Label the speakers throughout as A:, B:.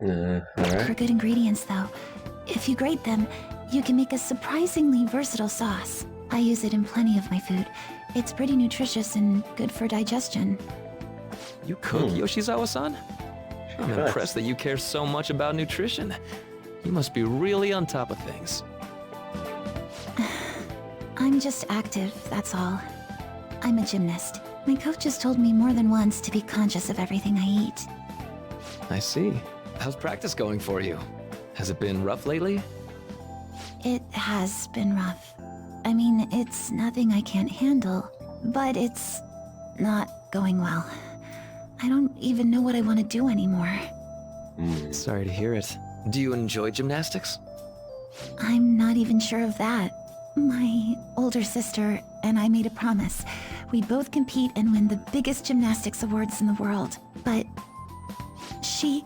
A: For
B: Alright.
A: good ingredients, though. If you grate them, you can make a surprisingly versatile sauce. I use it in plenty of my food. It's pretty nutritious and good for digestion.
C: You cook, Yoshizawa-san? I'm
B: does.
C: impressed that you care so much about nutrition. You must be really on top of things.
A: I'm just active, that's all. I'm a gymnast. My coach has told me more than once to be conscious of everything I eat.
C: I see. How's practice going for you? Has it been rough lately?
A: It has been rough. I mean, it's nothing I can't handle, but it's not going well. I don't even know what I want to do anymore.
C: Sorry to hear it. Do you enjoy gymnastics?
A: I'm not even sure of that. My older sister and I made a promise. We'd both compete and win the biggest gymnastics awards in the world. But she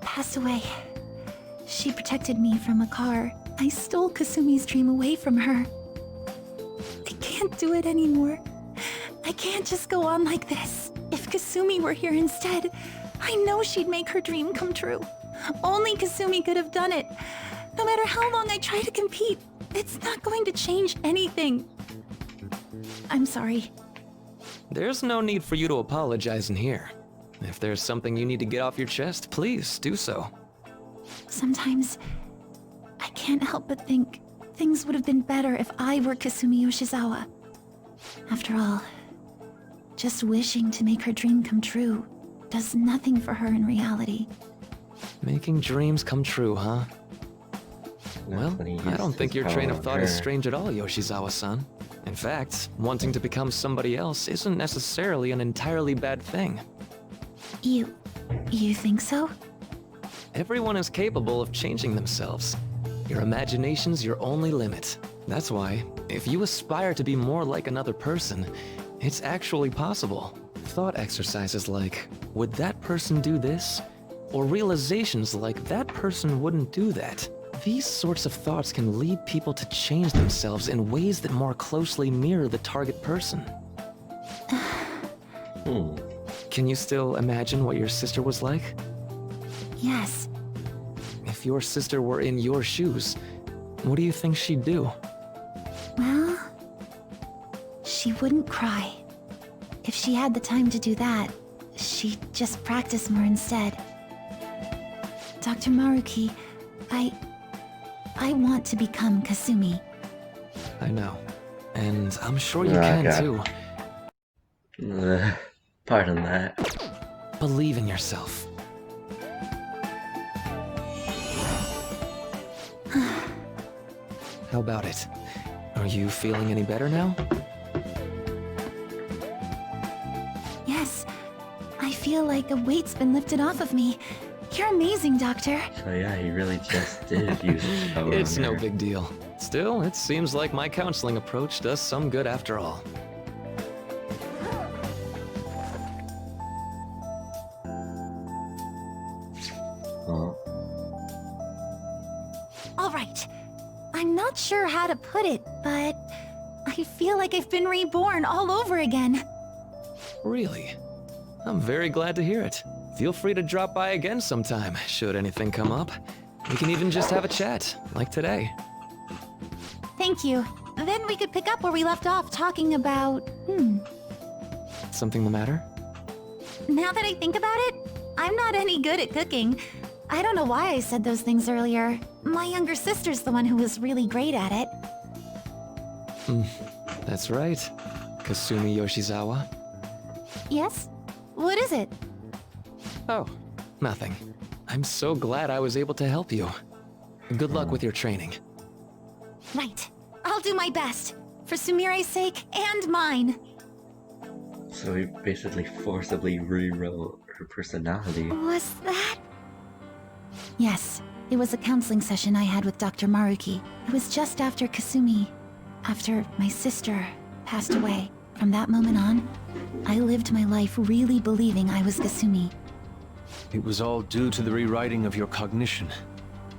A: passed away. She protected me from a car. I stole Kasumi's dream away from her. I can't do it anymore. I can't just go on like this. If Kasumi were here instead, I know she'd make her dream come true. Only Kasumi could have done it. No matter how long I try to compete, it's not going to change anything. I'm sorry.
C: There's no need for you to apologize in here. If there's something you need to get off your chest, please do so.
A: Sometimes, I can't help but think things would have been better if I were Kasumi Yoshizawa. After all, just wishing to make her dream come true does nothing for her in reality.
C: Making dreams come true, huh? Well,
B: When he
C: I don't
B: used
C: think
B: his
C: your train
B: power
C: of
B: on
C: thought is
B: her.
C: strange at all, Yoshizawa-san. In fact, wanting to become somebody else isn't necessarily an entirely bad thing.
A: You think so?
C: Everyone is capable of changing themselves. Your imagination's your only limit. That's why, if you aspire to be more like another person, it's actually possible. Thought exercises like, would that person do this? Or realizations like, that person wouldn't do that. These sorts of thoughts can lead people to change themselves in ways that more closely mirror the target person. Can you still imagine what your sister was like?
A: Yes.
C: If your sister were in your shoes, what do you think she'd do?
A: Well, she wouldn't cry. If she had the time to do that, she'd just practice more instead. Dr. Maruki, I want to become Kasumi.
C: I know. And I'm sure you
B: Oh,
C: can
B: God.
C: too.
B: Pardon that.
C: Believe in yourself. How about it? Are you feeling any better now?
A: Yes, I feel like a weight's been lifted off of me. You're amazing, Doctor.
B: So yeah, he really just did use his power
C: It's
B: on
C: no
B: her.
C: big deal. Still, it seems like my counseling approach does some good after all.
B: Oh,
A: All right. I'm not sure how to put it, but I feel like I've been reborn all over again.
C: Really? I'm very glad to hear it. Feel free to drop by again sometime, should anything come up. We can even just have a chat, like today.
A: Thank you. Then we could pick up where we left off talking about...
C: Something the matter?
A: Now that I think about it, I'm not any good at cooking. I don't know why I said those things earlier. My younger sister's the one who was really great at it.
C: That's right. Kasumi Yoshizawa.
A: Yes? What is it?
C: Oh, nothing. I'm so glad I was able to help you. Good luck with your training.
A: Right. I'll do my best. For Sumire's sake and mine.
B: so he basically forcibly rewrote her personality.
A: Was that? Yes. It was a counseling session I had with Dr. Maruki. It was just after Kasumi... after my sister passed away. From that moment on, I lived my life really believing I was Kasumi.
D: It was all due to the rewriting of your cognition.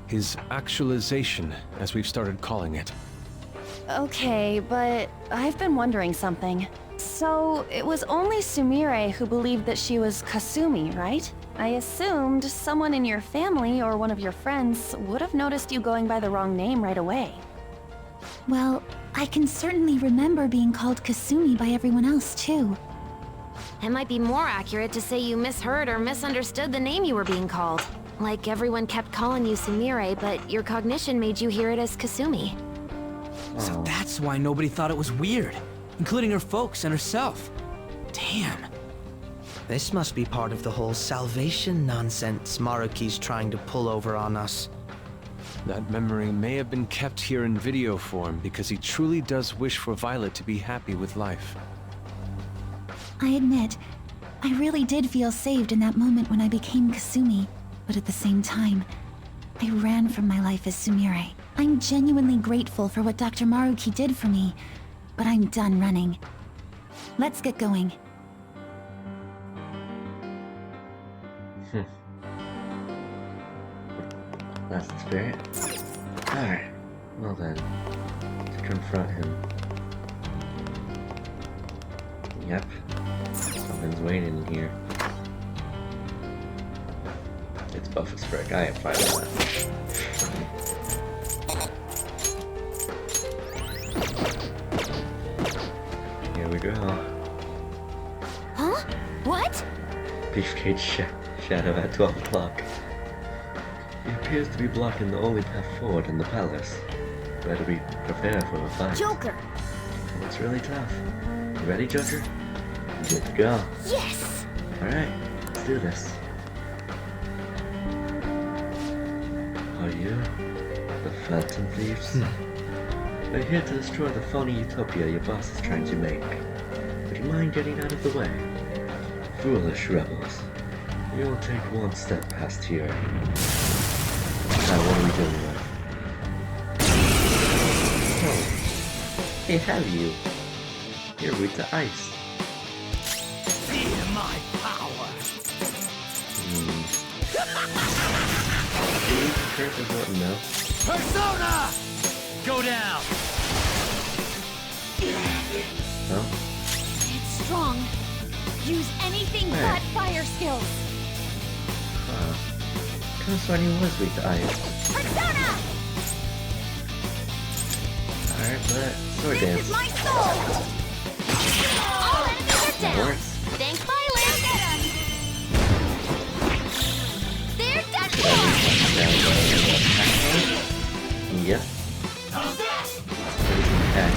D: His actualization, as we've started calling it.
E: Okay, but I've been wondering something. So, it was only Sumire who believed that she was Kasumi, right? I assumed someone in your family or one of your friends would have noticed you going by the wrong name right away.
A: Well, I can certainly remember being called Kasumi by everyone else, too.
F: It might be more accurate to say you misheard or misunderstood the name you were being called. Like everyone kept calling you Sumire, but your cognition made you hear it as Kasumi.
G: So that's why nobody thought it was weird, including her folks and herself. Damn. This must be part of the whole salvation nonsense Maruki's trying to pull over on us.
D: That memory may have been kept here in video form because he truly does wish for Violet to be happy with life.
A: I admit, I really did feel saved in that moment when I became Kasumi, but at the same time, I ran from my life as Sumire. I'm genuinely grateful for what Dr. Maruki did for me, but I'm done running. Let's get going.
B: That's the spirit. Alright, well then, to confront him. Yep, something's waiting in here. It's buff as frick, I am fine with that. Here we go.
F: Huh? What?
B: Beefcake shadow at 12 o'clock. He appears to be blocking the only path forward in the palace. Better be prepared for a fight.
F: Joker!
B: It's really tough. You ready, Joker? Good to go.
F: Yes!
B: Alright, let's do this. Are you the Phantom Thieves? We're here to destroy the phony utopia your boss is trying to make. Would you mind getting out of the way? Foolish rebels. You will take one step past here. Now what are we doing with? Oh, hey, have you? You're weak to ice.
G: Feel my power.
B: Do you curse as what? No.
G: Persona! Go down!
B: No?
F: It's strong. Use anything
B: Hey.
F: but fire skills.
B: Huh. Could've sworn he was weak to ice.
F: Persona!
B: Alright, but sword
F: This
B: dance.
F: is my soul! All enemies are
B: That
F: down.
B: works.
F: Thanks, Violet. They're done for!
B: Yep. Attack.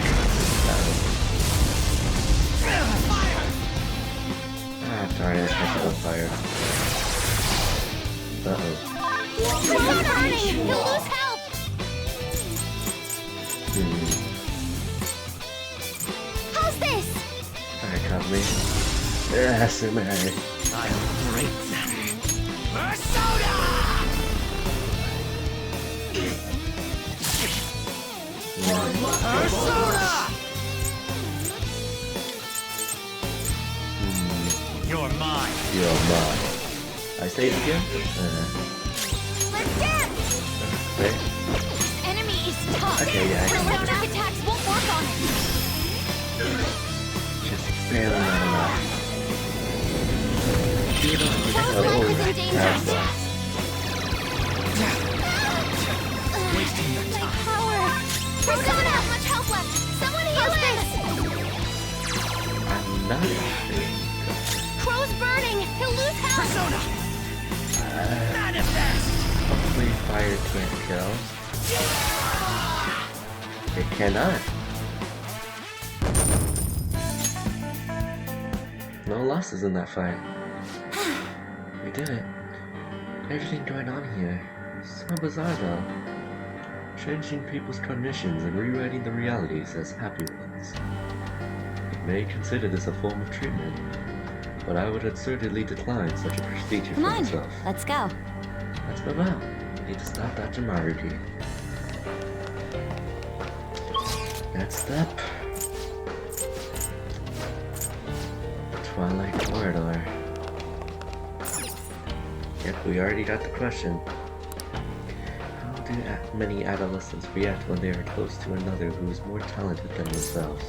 B: Ah, darn it, I should fire. Uh-oh.
F: Persona burning! He'll lose health! How's this?
B: Alright, cover me. Sumire.
G: I'll break them. Persona! Persona! You're mine.
B: You're mine. I say it again?
F: Let's dance!
B: Wait.
F: Enemy is tough.
B: Okay, yeah, I can do
F: Electric attacks won't work on it.
B: Just barely not enough. You don't
F: Close
B: oh,
F: life is in danger.
B: that's why.
G: Wasting your
F: My
G: time.
F: power. We don't have much health left. Someone heal this.
B: I'm not.
F: Crow's burning. He'll lose health.
G: Persona! Manifest!
B: Hopefully fire can't kill. It cannot. No losses in that fight. We did it. Everything going on here. So bizarre though. Changing people's cognitions and rewriting the realities as happy ones. You may consider this a form of treatment, but I would assertedly decline such a procedure for
F: Come on,
B: myself.
F: let's go.
B: Let's move out. Need to stop Dr. Maruki. Next up, the Twilight Corridor. Yep, we already got the question. How do many adolescents react when they are close to another who is more talented than themselves?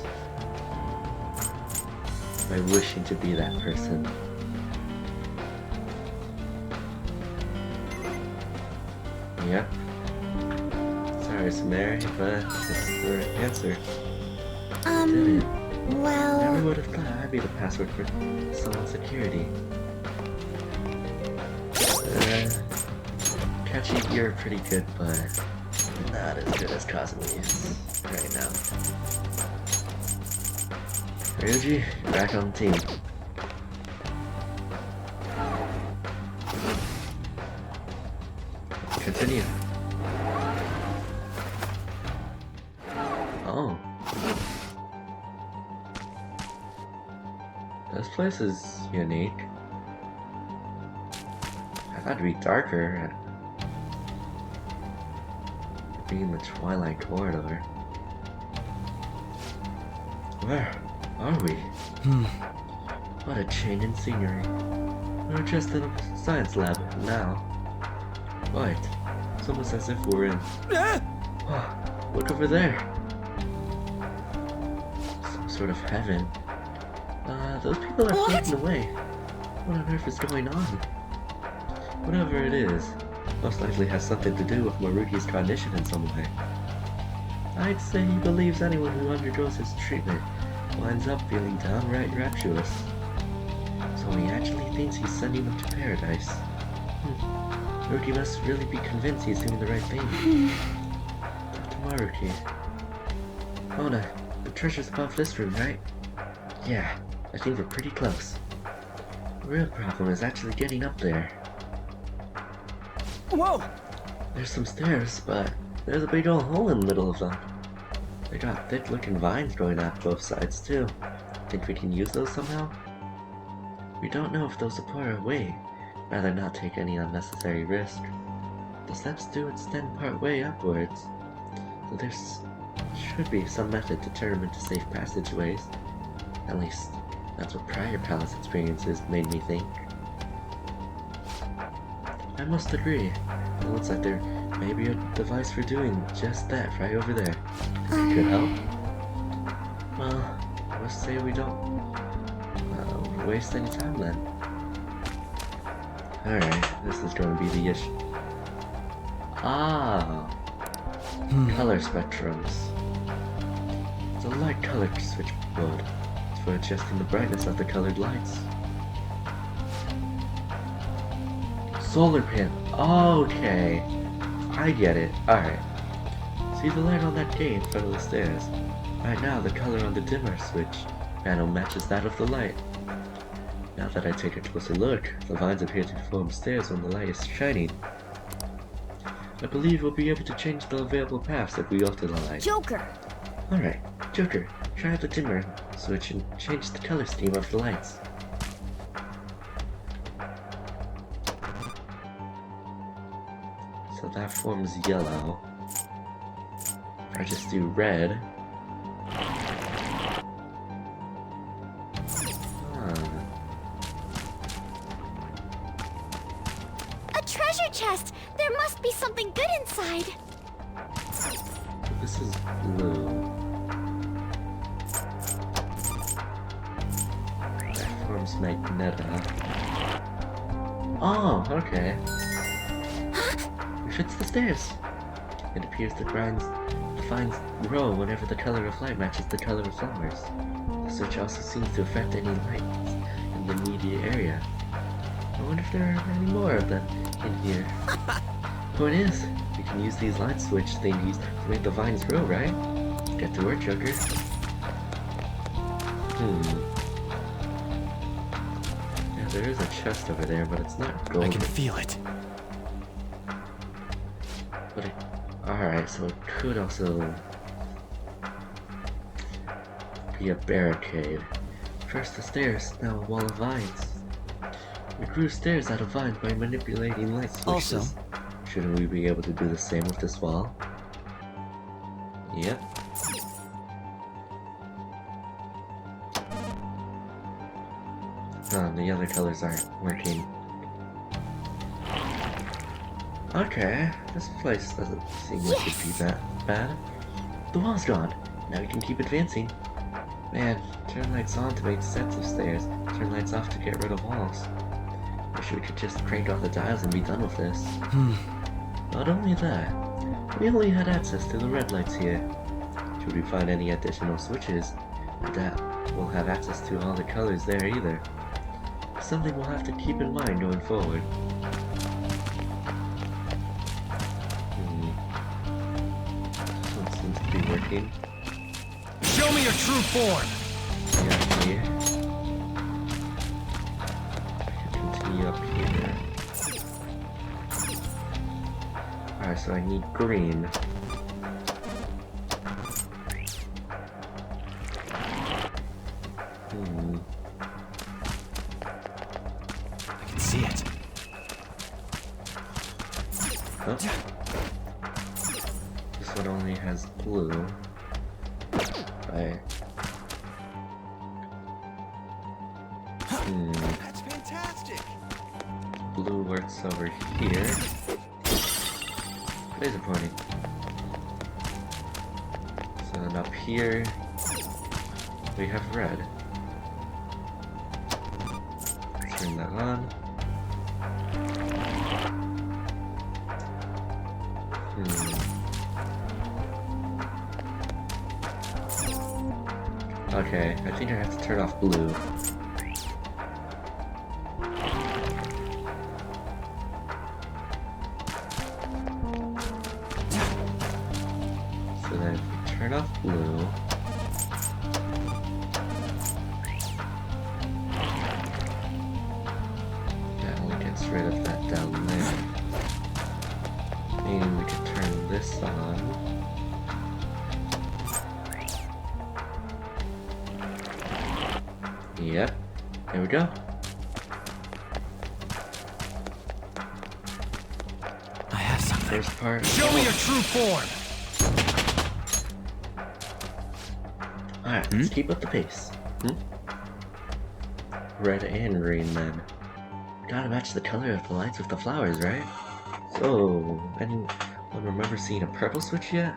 B: By wishing to be that person. Yep. Sorry, Sumire, but it's the right answer. Did it?
A: Well...
B: Never would have thought I'd be the password for someone's security. Catchy, you're pretty good, but not as good as Cosmo's right now. Ryuji, you're back on the team. Continue. Oh. This place is unique. I thought it'd be darker. Being the Twilight Corridor. Where are we? What a change in scenery. We're just in a science lab now. Right. It's almost as if we're in. Oh, look over there. Some sort of heaven. Those people are floating away. What on earth is going on? Whatever it is, most likely has something to do with Maruki's cognition in some way. I'd say he believes anyone who undergoes his treatment winds up feeling downright rapturous. So he actually thinks he's sending them to paradise. Maruki must really be convinced he's doing the right thing. Dr. Maruki. Mona, the treasure's above this room, right? Yeah, I think we're pretty close. The real problem is actually getting up there.
G: Whoa!
B: There's some stairs, but there's a big old hole in the middle of them. They got thick-looking vines growing out both sides, too. Think we can use those somehow? We don't know if they'll support our weight. Rather not take any unnecessary risk. The steps do extend part way upwards, so there should be some method to turn them into safe passageways. At least, that's what prior palace experiences made me think. I must agree. It looks like there may be a device for doing just that right over there. Think it could help? Well, I must say we don't waste any time then. Alright, this is going to be the issue. Ah! Color spectrums. It's a light color switchboard. It's for adjusting the brightness of the colored lights. Solar panel. Okay. I get it. Alright. See the light on that gate in front of the stairs? Right now, the color on the dimmer switch panel matches that of the light. Now that I take a closer look, the vines appear to form stairs when the light is shining. I believe we'll be able to change the available paths if we alter the light.
F: Joker!
B: Alright, Joker, try out the dimmer switch and change the color scheme of the lights. So that forms yellow. If I just do red.
F: Treasure chest! There must be something good inside!
B: This is blue. That forms magenta. Oh, okay. It fits the stairs. It appears the vines grow whenever the color of light matches the color of flowers. The switch also seems to affect any lights in the immediate area. I wonder if there are any more of them in here. Point is, we can use these light switch thingies to make the vines grow, right? Get to work, Joker. Yeah, there is a chest over there, but it's not gold.
G: I can feel it.
B: But alright, so it could also be a barricade. First the stairs, now a wall of vines. We grew stairs out of vines by manipulating light switches.
G: Also,
B: shouldn't we be able to do the same with this wall? Yep. The other colors aren't working. Okay, this place doesn't seem like it'd be that bad. The wall's gone. Now we can keep advancing. Man, turn lights on to make sets of stairs. Turn lights off to get rid of walls. Wish we could just crank off the dials and be done with this. Not only that, we only had access to the red lights here. Should we find any additional switches, I doubt we'll have access to all the colors there either. Something we'll have to keep in mind going forward. This one seems to be working.
D: Show me your true form!
B: Yeah, here. I can continue up here. Alright, so I need green.
G: I can see it.
B: Oh. This one only has blue. Right.
G: That's fantastic.
B: Blue works over here. Laser pointing. So then up here, we have red. Turn that on. Okay, I think I have to turn off blue. So then if we turn off blue, that only gets rid of that down there. And we can turn this on. Yep, there we go.
G: I have something.
B: First part.
D: Show me your true form!
B: Alright, let's keep up the pace. Red and green then. Gotta match the color of the lights with the flowers, right? So, anyone remember seeing a purple switch yet?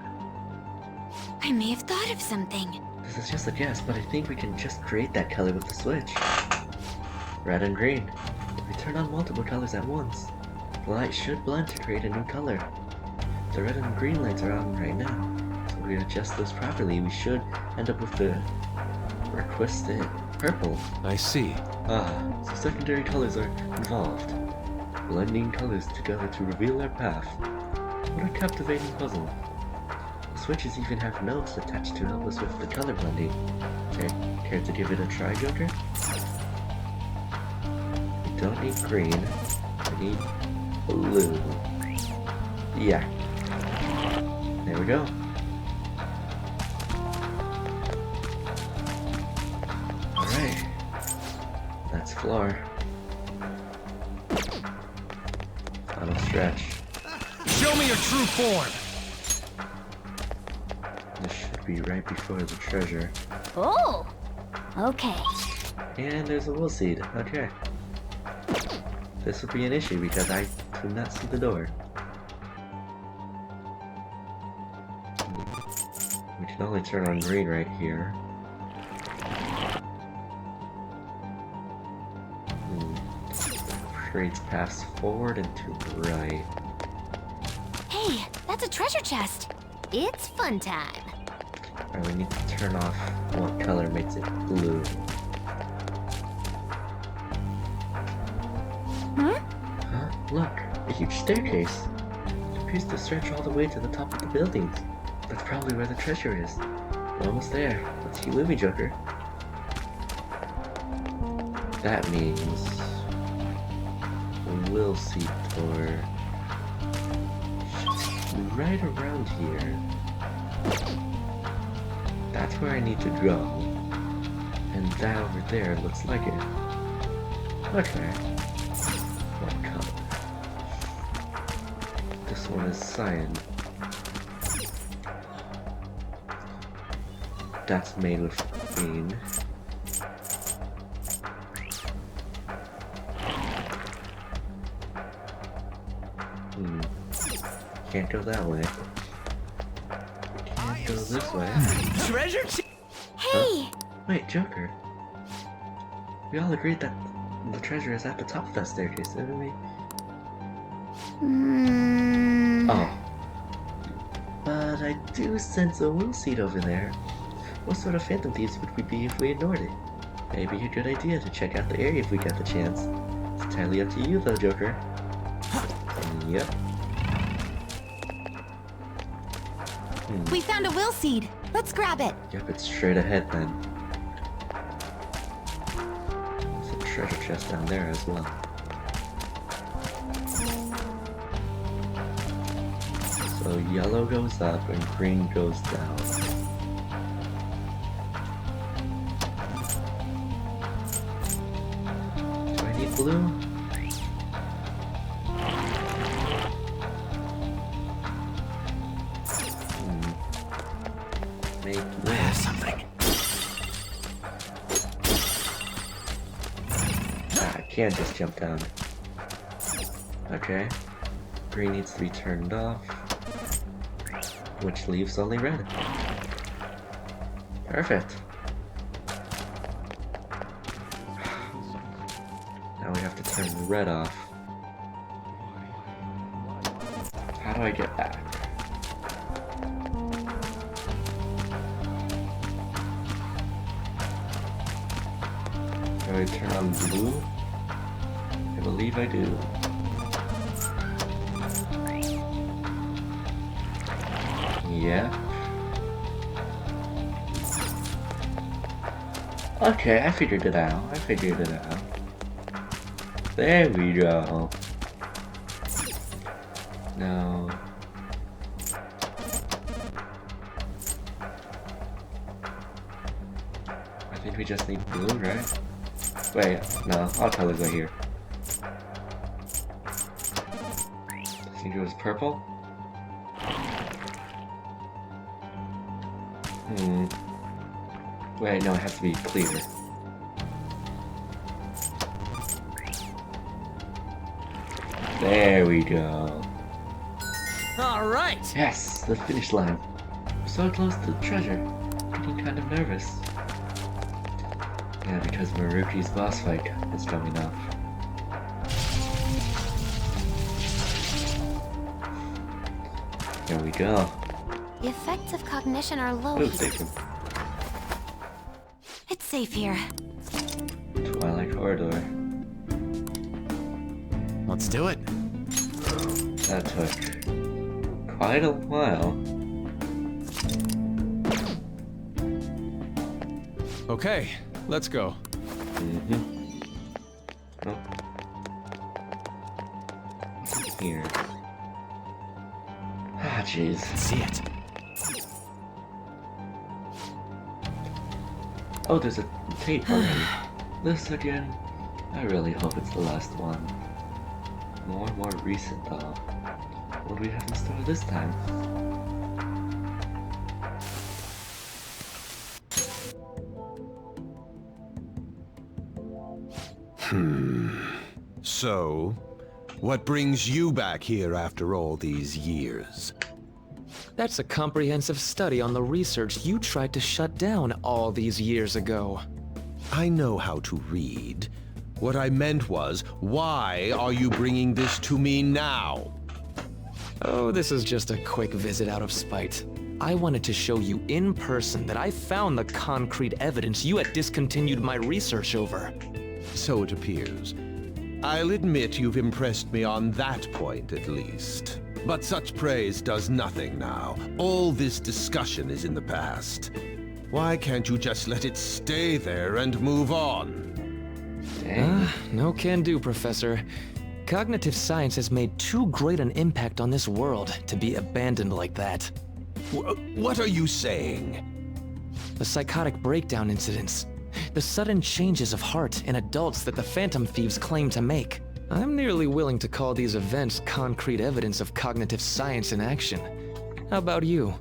F: I may have thought of something.
B: This is just a guess, but I think we can just create that color with the switch. Red and green. If we turn on multiple colors at once, the light should blend to create a new color. The red and green lights are on right now, so if we adjust those properly, we should end up with the requested purple.
D: I see.
B: So secondary colors are involved. Blending colors together to reveal their path. What a captivating puzzle. The switches even have notes attached to help us with the color blending. Care to give it a try, Joker? We don't need green. We need blue. Yeah. There we go. Alright. That's floor. Final stretch.
D: Show me your true form!
B: This should be right before the treasure.
F: Oh! Okay.
B: And there's a wool seed. Okay. This will be an issue because I do not see the door. We can only turn on green right here. Creates paths forward and to the right.
F: Hey, that's a treasure chest. It's fun time.
B: Alright, we need to turn off what color makes it blue. Huh? Look, a huge staircase. It appears to stretch all the way to the top of the buildings. That's probably where the treasure is. We're almost there. Let's keep moving, Joker. That means we'll see door right around here. That's where I need to go. And that over there looks like it. Okay. What color? This one is cyan. That's made with green. Can't go that way. Can't go this way.
G: Treasure
F: Hey!
B: Wait, Joker. We all agreed that the treasure is at the top of that staircase, didn't we? Oh. But I do sense a will seed over there. What sort of phantom thieves would we be if we ignored it? Maybe a good idea to check out the area if we get the chance. It's entirely up to you though, Joker. Yep.
A: We found a will seed. Let's grab it.
B: Yep, it's straight ahead then. There's a treasure chest down there as well. So yellow goes up and green goes down. Do I need blue? Make blue.
G: I have something.
B: I can't just jump down. Okay. Green needs to be turned off. Which leaves only red. Perfect. Now we have to turn the red off. How do I get back? Do I turn on blue? I believe I do. Yeah. Okay, I figured it out. There we go. No. I think we just need blue, right? Wait, no, all colors are here. I think it was purple? Wait, no, it has to be clear. There we go.
G: All right.
B: Yes, the finish line. We're so close to the treasure. Getting kind of nervous. Yeah, because Maruki's boss fight is coming up. Here we go.
F: The effects of cognition are low
B: Ooh,
F: here.
B: station.
F: It's safe here.
B: Twilight Corridor.
G: Let's do it.
B: That took quite a while.
D: Okay, let's go.
B: Oh. What's in here? Ah, jeez.
G: See it.
B: Oh, there's a tape already. This again? I really hope it's the last one. More recent though. What do we have in store this time?
H: So, what brings you back here after all these years?
C: That's a comprehensive study on the research you tried to shut down all these years ago.
H: I know how to read. What I meant was, why are you bringing this to me now?
C: Oh, this is just a quick visit out of spite. I wanted to show you in person that I found the concrete evidence you had discontinued my research over.
H: So it appears. I'll admit you've impressed me on that point, at least. But such praise does nothing now. All this discussion is in the past. Why can't you just let it stay there and move on?
C: No can do, Professor. Cognitive science has made too great an impact on this world to be abandoned like that.
H: What are you saying?
C: The psychotic breakdown incidents. The sudden changes of heart in adults that the Phantom Thieves claim to make. I'm nearly willing to call these events concrete evidence of cognitive science in action. How about you?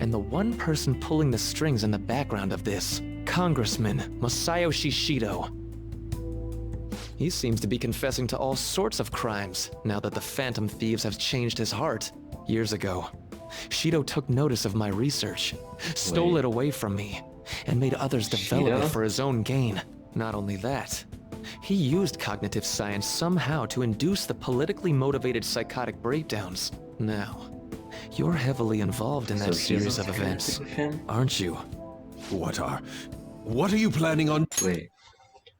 C: And the one person pulling the strings in the background of this, Congressman Masayoshi Shido. He seems to be confessing to all sorts of crimes now that the Phantom Thieves have changed his heart. Years ago, Shido took notice of my research, stole it away from me, and made others develop
B: Shido?
C: it for his own gain. Not only that, He used cognitive science somehow to induce the politically motivated psychotic breakdowns. Now, you're heavily involved in that series of events,
B: with him?
C: aren't you?
H: What are you planning on
B: Wait,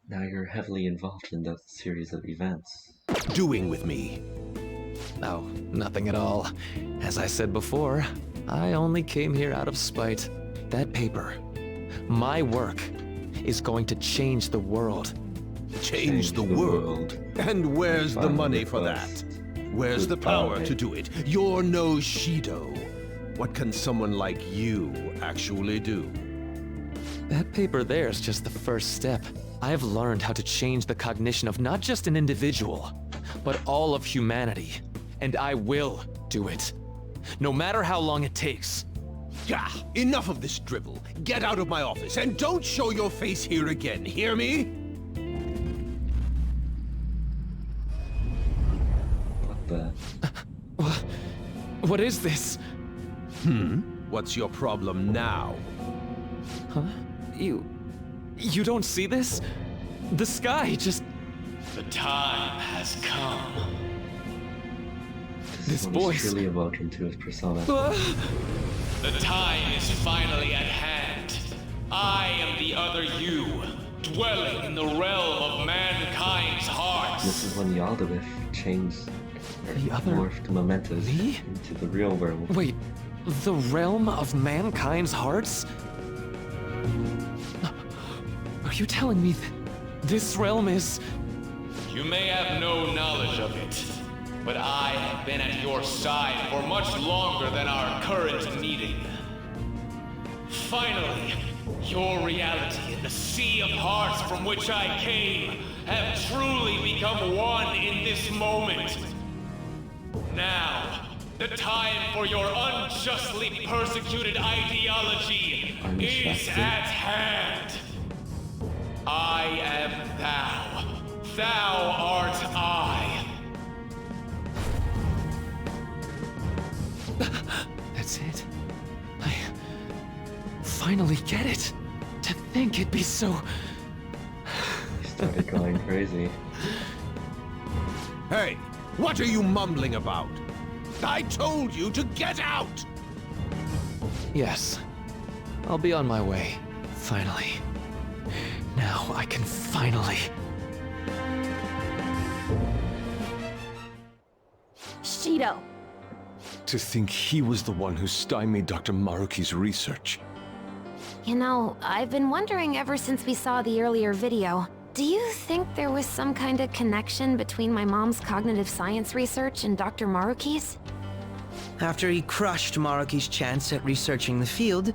B: now you're heavily involved in the series of events.
H: doing with me?
C: Oh, nothing at all. As I said before, I only came here out of spite. That paper, my work, is going to change the world.
H: Change the world? And where's the money for that? Where's the power to do it? You're no Shido. What can someone like you actually do?
C: That paper there's just the first step. I've learned how to change the cognition of not just an individual, but all of humanity. And I will do it. No matter how long it takes.
H: Gah! Enough of this drivel. Get out of my office and don't show your face here again, hear me?
B: What the?
C: What is this?
H: What's your problem now?
C: Huh? You don't see this? The sky just...
I: The time has come.
C: This
B: one is
C: voice...
B: truly awoken to his persona.
I: The time is finally at hand. I am the other you, dwelling in the realm of mankind's hearts.
B: This is when Yaldabaoth changed
C: The other
B: morphed Mementos
C: me?
B: into the real werewolf.
C: Wait, the realm of mankind's hearts? Are you telling me this realm is...
I: You may have no knowledge of it, but I have been at your side for much longer than our current meeting. Finally, your reality and the sea of hearts from which I came have truly become one in this moment. Now, the time for your unjustly persecuted ideology is at hand. I am thou. Thou art I.
C: That's it. I finally get it. To think it'd be so...
B: He started going crazy.
H: Hey, what are you mumbling about? I told you to get out!
C: Yes. I'll be on my way. Finally. Now I can finally...
E: Shido.
D: To think he was the one who stymied Dr. Maruki's research.
F: You know, I've been wondering ever since we saw the earlier video. Do you think there was some kind of connection between my mom's cognitive science research and Dr. Maruki's?
G: After he crushed Maruki's chance at researching the field,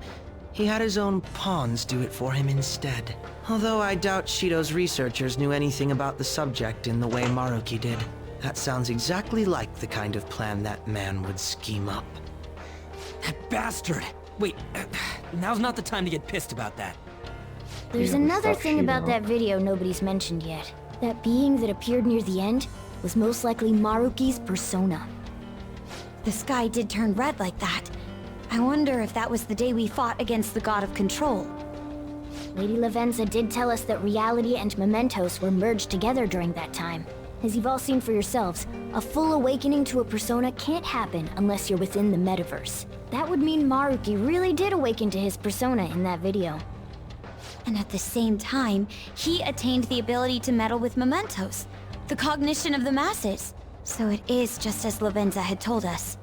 G: he had his own pawns do it for him instead. Although I doubt Shido's researchers knew anything about the subject in the way Maruki did. That sounds exactly like the kind of plan that man would scheme up. That bastard! Wait, now's not the time to get pissed about that.
J: There's
B: Yeah,
J: another
B: fuck
J: thing
B: you,
J: about
B: though.
J: that video nobody's mentioned yet. That being that appeared near the end was most likely Maruki's persona. The sky did turn red like that. I wonder if that was the day we fought against the God of Control. Lady Lavenza did tell us that reality and mementos were merged together during that time. As you've all seen for yourselves, a full awakening to a persona can't happen unless you're within the metaverse. That would mean Maruki really did awaken to his persona in that video.
K: And at the same time, he attained the ability to meddle with mementos, the cognition of the masses. So it is just as Lavenza had told us.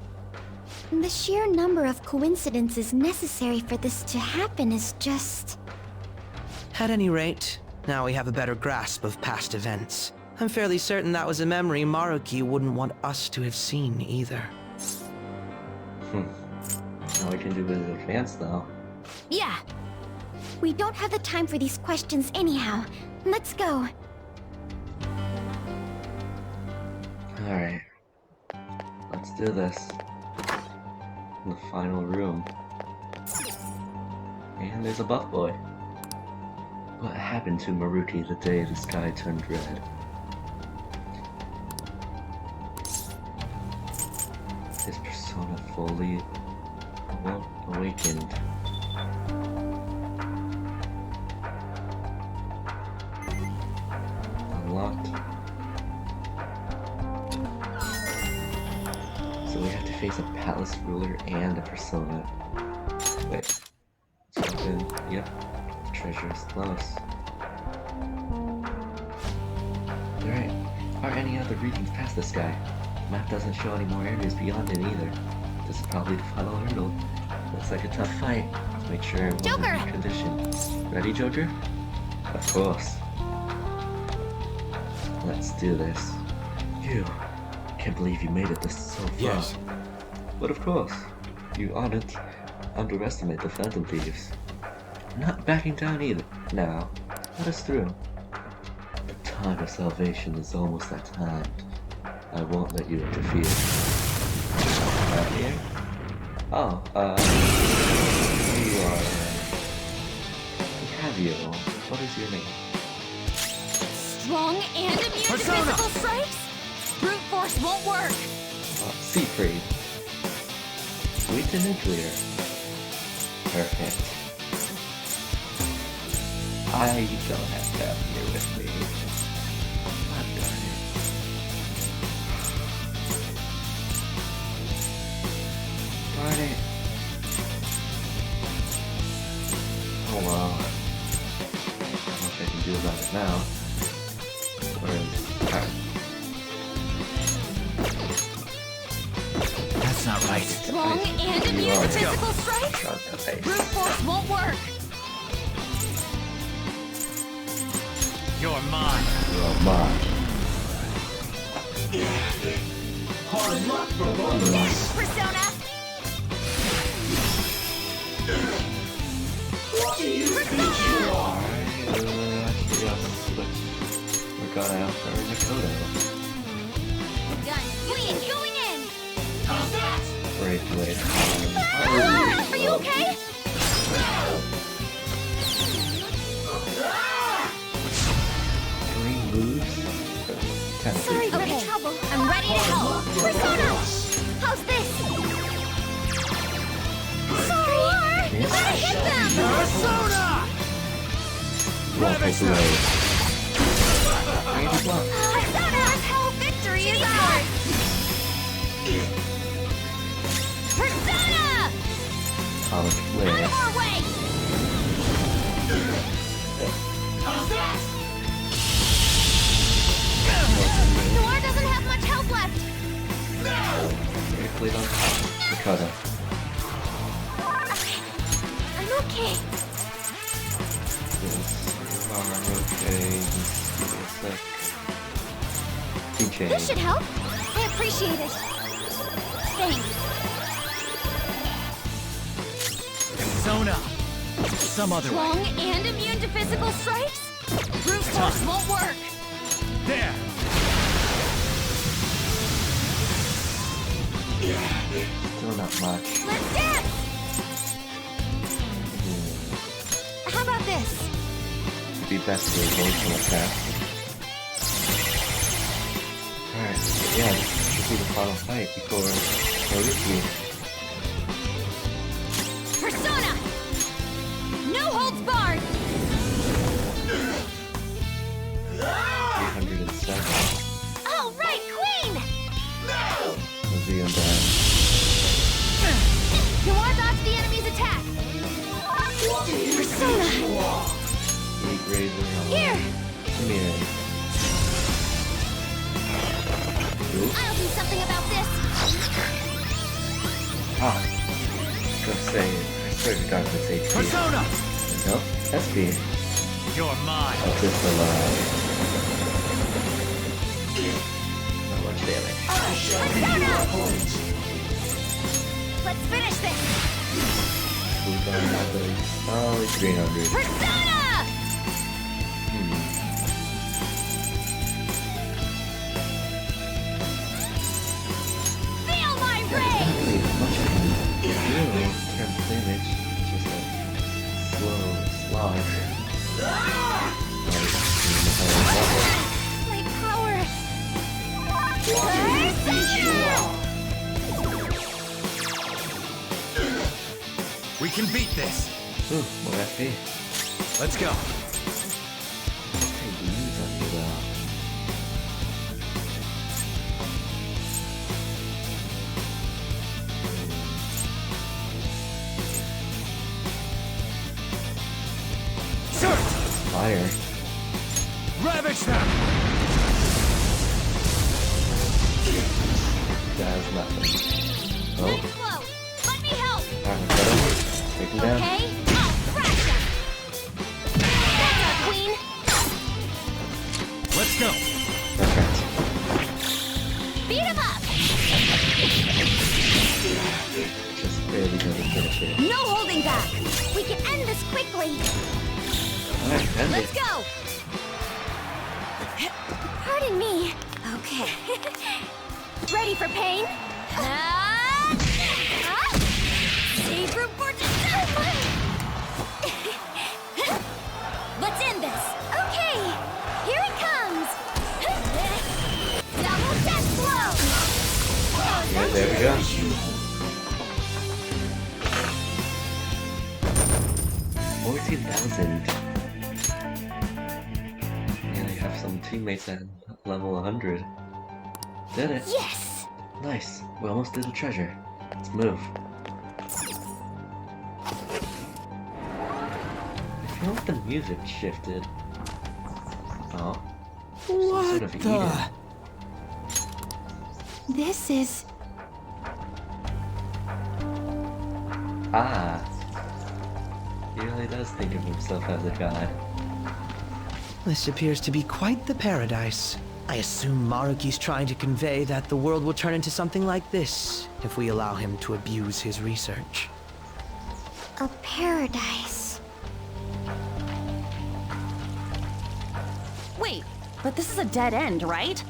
J: The sheer number of coincidences necessary for this to happen is just...
G: At any rate, now we have a better grasp of past events. I'm fairly certain that was a memory Maruki wouldn't want us to have seen either.
B: All we can do is advance though.
J: Yeah. We don't have the time for these questions anyhow. Let's go.
B: Alright. Let's do this. In the final room. And there's a buff boy. What happened to Maruki the day the sky turned red? His persona fully awakened. So we have to face a palace ruler and a persona. Wait. Something. Yep. The treasure is close. Alright. Are any other regions past this guy? The map doesn't show any more areas beyond it either. This is probably the final hurdle. Looks like a tough fight. Let's make sure everyone's in good condition. Ready, Joker? Of course. Let's do this. You. Can't believe you made it this so far.
D: Yes.
B: But of course, you aren't underestimate the Phantom Thieves. Not backing down either. Now, let us through. The time of salvation is almost at hand. I won't let you interfere. Here? Oh, here you are. We have you. What is your name?
K: Strong and immune to physical strikes? Brute force won't work!
B: Siegfried. Sweet and nuclear. Perfect. I don't have that here with me. God darn it. Darn it. Oh well. Not much I can do about it now.
G: That's not right.
K: Strong and immune to physical strikes? Brute force won't work!
G: You're mine.
B: You're mine.
K: Hard luck for both of us! Persona!
B: What do you think you are? We're gonna have to Makoto.
K: Done. Going in! How's that?
B: Great blade.
K: Are you okay?
B: Three moves?
K: Sorry, I'm in trouble. I'm ready to help. Persona! How's this? Sorry! Gotta hit them!
G: Persona!
K: Persona! Hell, victory is ours! Persona!
B: Atomic
K: Out
B: flare.
K: of our way! How's that? Noir doesn't have much health left!
B: Directly on Makoto.
K: I'm okay.
B: Yes, you are okay. Keychain.
K: This should help. I appreciate it. Thanks.
G: Persona. Some other way.
K: Strong and immune to physical strikes? Brute force won't work.
G: There.
B: Still not much.
K: Let's dance! How about this?
B: It'd be best to emotional attack. Alright, yeah, this will be the final fight before Maruki.
K: Persona! No holds barred!
B: 307.
K: All right, Queen!
B: Was the undead.
K: Noir dodge the enemy's attack! Persona!
B: Heat Razor on
K: Here!
B: Sumire.
K: I'll do something about this!
B: Ah. Gonna say, I swear to God this HP.
G: Persona.
B: Nope, SP.
G: You're mine.
B: I'll just alive. Not much damage.
K: Persona! Let's finish this!
B: We've done nothing. Only 300.
K: Persona! Feel my ray!
B: Really, much I can do in terms of damage. It's just a slow slog.
K: My power! Persona!
G: We can beat this.
B: Ooh, more FP.
G: Let's go.
B: Take the use on you though. fire.
D: Ravage them!
B: That was nothing. Oh,
K: Close. Let me help.
B: alright, take him down.
K: Okay? I'll crash him. That's our queen.
D: Let's go!
B: Perfect.
K: Beat him up.
B: Just barely gonna finish it.
K: No holding back. We can end this quickly.
B: Alright, end
K: Let's
B: it.
K: go. Pardon me. Okay. Ready for pain? Save room for Let's end this. Okay. Here it comes. Double death blow.
B: Yeah, there we go. 14,000. Yeah, you have some teammates at level 100. Did it.
K: Yes.
B: Nice. We almost did the treasure. Let's move. I feel like the music shifted. Oh. Some sort of Eden.
A: This is...
B: Ah. He really does think of himself as a god.
G: This appears to be quite the paradise. I assume Maruki's trying to convey that the world will turn into something like this if we allow him to abuse his research.
K: A paradise.
E: Wait, but this is a dead end, right?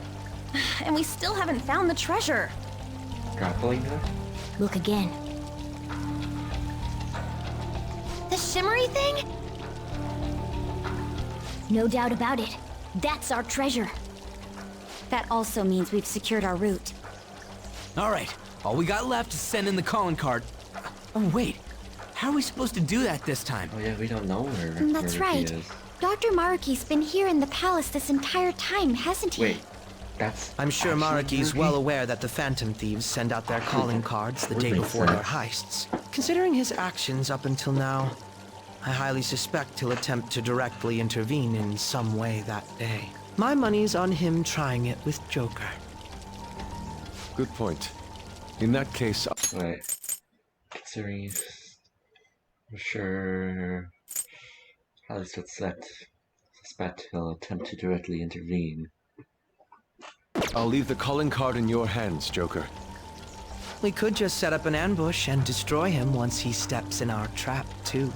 E: And we still haven't found the treasure.
B: Grappling hook?
J: Look again.
K: The shimmery thing?
J: No doubt about it. That's our treasure. That also means we've secured our route.
G: Alright, all we got left is send in the calling card. Oh wait, how are we supposed to do that this time?
B: Oh yeah, we don't know where
K: That's
B: Maruki
K: right.
B: is.
K: Dr. Maruki's been here in the palace this entire time, hasn't he?
B: Wait, that's...
G: I'm sure
B: actually
G: Maruki's
B: Maruki?
G: well aware that the Phantom Thieves send out their calling cards the day
B: Makes
G: before their
B: sense.
G: heists. Considering his actions up until now, I highly suspect he'll attempt to directly intervene in some way that day. My money's on him trying it with Joker.
D: Good point. In that case,
B: Wait. Considering... I'm sure... Highly suspect he'll attempt to directly intervene.
D: I'll leave the calling card in your hands, Joker.
G: We could just set up an ambush and destroy him once he steps in our trap, too.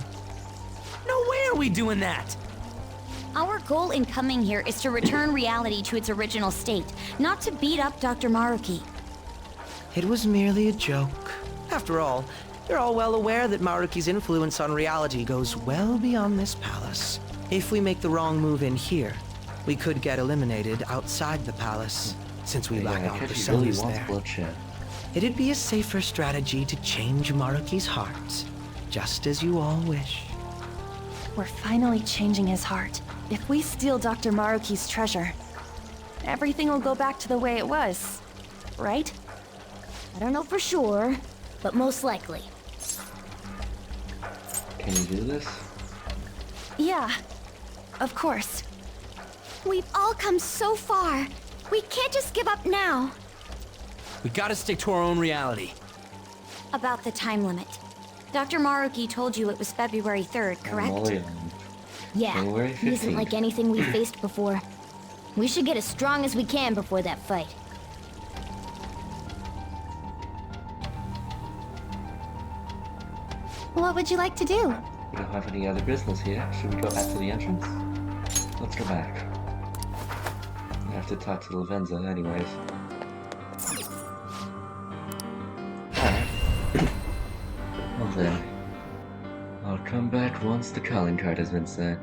G: No way are we doing that!
J: Our goal in coming here is to return reality to its original state, not to beat up Dr. Maruki.
G: It was merely a joke. After all, they're all well aware that Maruki's influence on reality goes well beyond this palace. If we make the wrong move in here, we could get eliminated outside the palace, since we lack
B: Yeah,
G: our
B: Keshi really
G: personas
B: wants
G: there.
B: bloodshed.
G: It'd be a safer strategy to change Maruki's heart, just as you all wish.
E: We're finally changing his heart. If we steal Dr. Maruki's treasure, everything will go back to the way it was, right?
J: I don't know for sure, but most likely.
B: Can you do this?
E: Yeah, of course.
K: We've all come so far. We can't just give up now.
G: We gotta stick to our own reality.
J: About the time limit. Dr. Maruki told you it was February 3rd, correct?
B: Mauleon.
J: Yeah,
B: January
J: he isn't
B: 15th.
J: like anything we've faced before. We should get as strong as we can before that fight.
A: What would you like to do?
B: We don't have any other business here. Should we go back to the entrance? Let's go back. I have to talk to Lavenza anyways. Alright. Well then. I'll come back once the calling card has been sent.